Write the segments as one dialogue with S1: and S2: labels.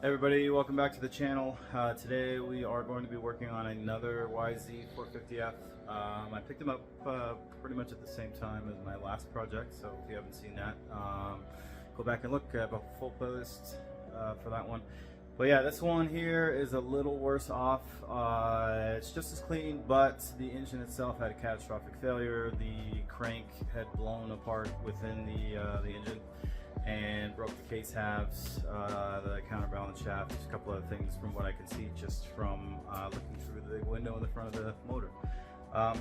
S1: Everybody, welcome back to the channel. Today we are going to be working on another YZ450F. I picked them up pretty much at the same time as my last project, so if you haven't seen that, go back and look. I have a full playlist for that one. But yeah, this one here is a little worse off. It's just as clean, but the engine itself had a catastrophic failure. The crank had blown apart within the engine and broke the case halves, the counterbalance shaft, just a couple of things from what I can see just from looking through the big window in the front of the motor.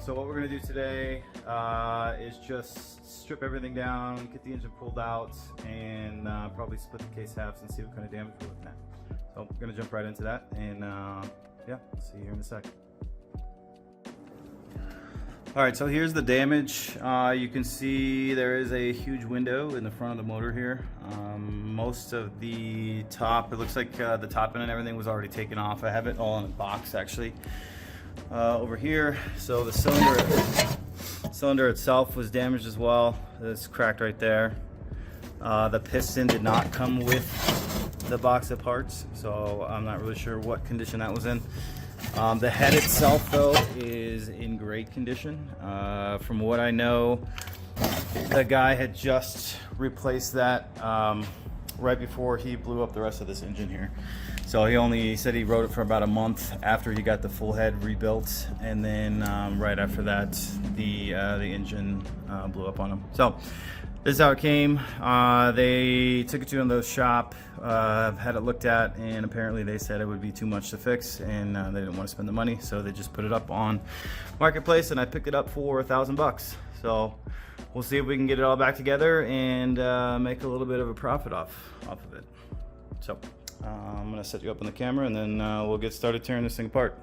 S1: So what we're going to do today is just strip everything down, get the engine pulled out, and probably split the case halves and see what kind of damage we're looking at. So I'm going to jump right into that, and yeah, see you here in a second. Alright, so here's the damage. You can see there is a huge window in the front of the motor here. Most of the top, it looks like the top end and everything was already taken off. I have it all in a box actually over here. So the cylinder itself was damaged as well. It's cracked right there. The piston did not come with the box of parts, so I'm not really sure what condition that was in. The head itself though is in great condition. From what I know, the guy had just replaced that right before he blew up the rest of this engine here. So he said he rode it for about a month after he got the full head rebuilt, and then right after that the engine blew up on him. So this is how it came. They took it to the shop, had it looked at, and apparently they said it would be too much to fix, and they didn't want to spend the money, so they just put it up on Marketplace, and I picked it up for $1,000. So we'll see if we can get it all back together and make a little bit of a profit off of it. So I'm gonna set you up on the camera, and then we'll get started tearing this thing apart.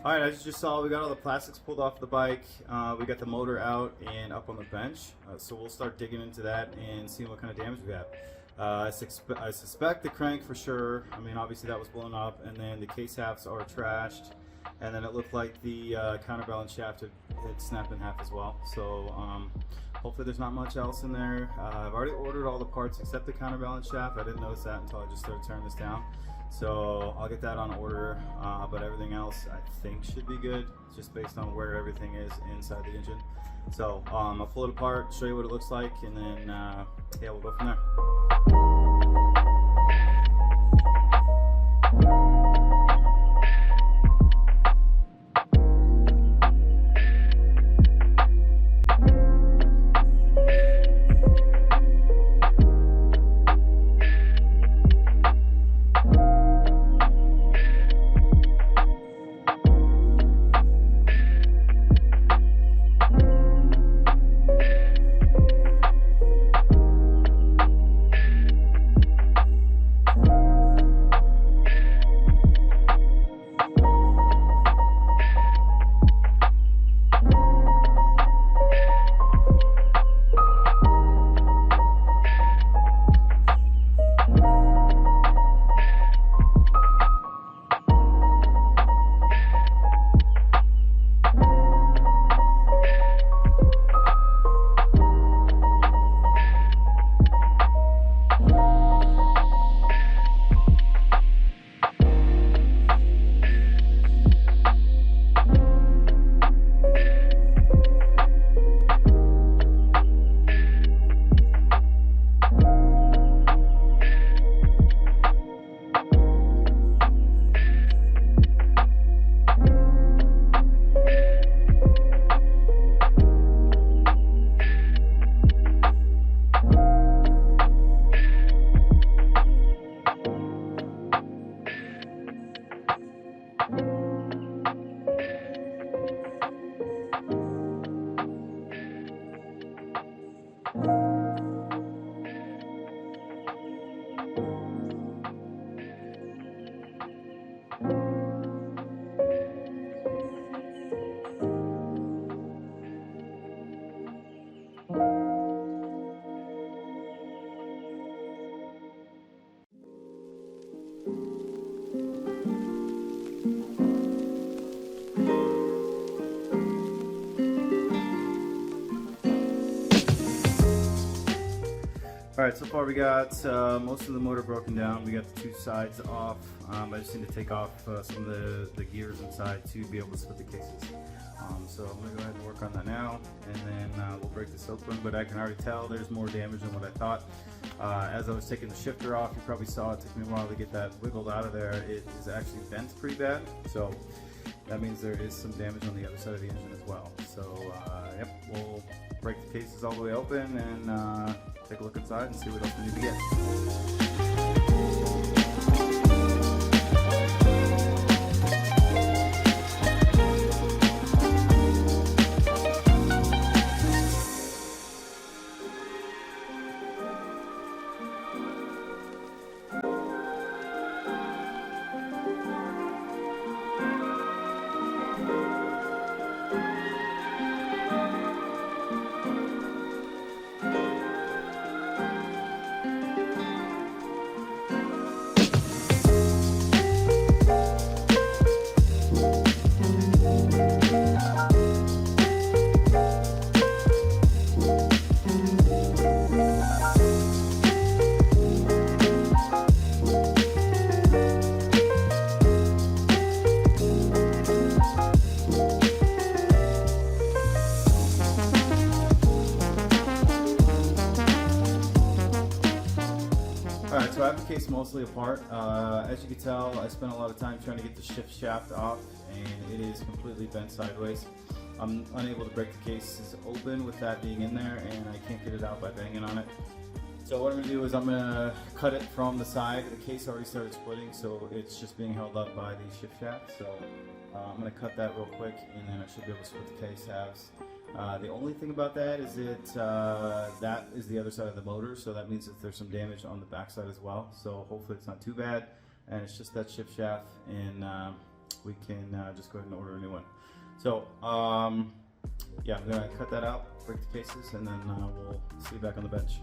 S1: Alright, as you just saw, we got all the plastics pulled off the bike. We got the motor out and up on the bench. So we'll start digging into that and seeing what kind of damage we have. I suspect the crank for sure. I mean, obviously that was blown up, and then the case halves are trashed. And then it looked like the counterbalance shaft had snapped in half as well. So hopefully there's not much else in there. I've already ordered all the parts except the counterbalance shaft. I didn't notice that until I just started tearing this down. So I'll get that on order, but everything else I think should be good, just based on where everything is inside the engine. So I'll pull it apart, show you what it looks like, and then yeah, we'll go from there. Alright, so far we got most of the motor broken down. We got the two sides off. I just need to take off some of the gears inside to be able to split the cases. So I'm going to go ahead and work on that now, and then we'll break this open. But I can already tell there's more damage than what I thought. As I was taking the shifter off, you probably saw it took me a while to get that wiggled out of there. It is actually bent pretty bad, so that means there is some damage on the other side of the engine as well. So yep, we'll break the cases all the way open and take a look inside and see what else we need to get. Alright, so I have the case mostly apart. As you can tell, I spent a lot of time trying to get the shift shaft off, and it is completely bent sideways. I'm unable to break the cases open with that being in there, and I can't get it out by banging on it. So what I'm going to do is I'm going to cut it from the side. The case already started splitting, so it's just being held up by the shift shaft. So I'm going to cut that real quick, and then I should be able to split the case halves. The only thing about that is that is the other side of the motor, so that means that there's some damage on the back side as well. So hopefully it's not too bad, and it's just that shift shaft, and we can just go ahead and order a new one. So yeah, I'm gonna cut that out, break the cases, and then we'll see you back on the bench.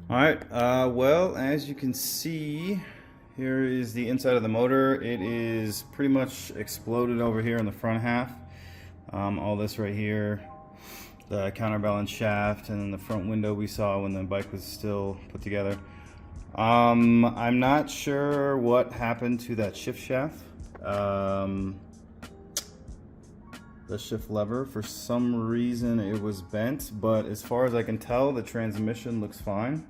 S1: Alright, well, as you can see, here is the inside of the motor. It is pretty much exploded over here in the front half. All this right here, the counterbalance shaft, and then the front window we saw when the bike was still put together. I'm not sure what happened to that shift shaft. The shift lever, for some reason it was bent, but as far as I can tell, the transmission looks fine.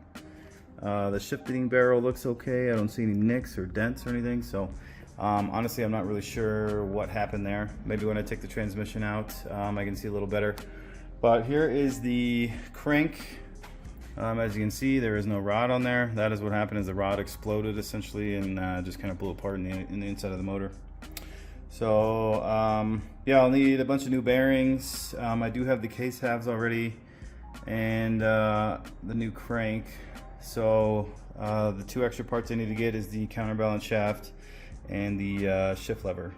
S1: The shifting barrel looks okay. I don't see any nicks or dents or anything, so honestly I'm not really sure what happened there. Maybe when I take the transmission out I can see a little better. But here is the crank As you can see, there is no rod on there. That is what happened, is the rod exploded essentially and just kind of blew apart in the inside of the motor. So yeah, I'll need a bunch of new bearings. I do have the case halves already and the new crank. So the 2 extra parts I need to get is the counterbalance shaft and the shift lever.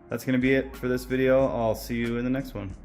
S1: That's going to be it for this video. I'll see you in the next one.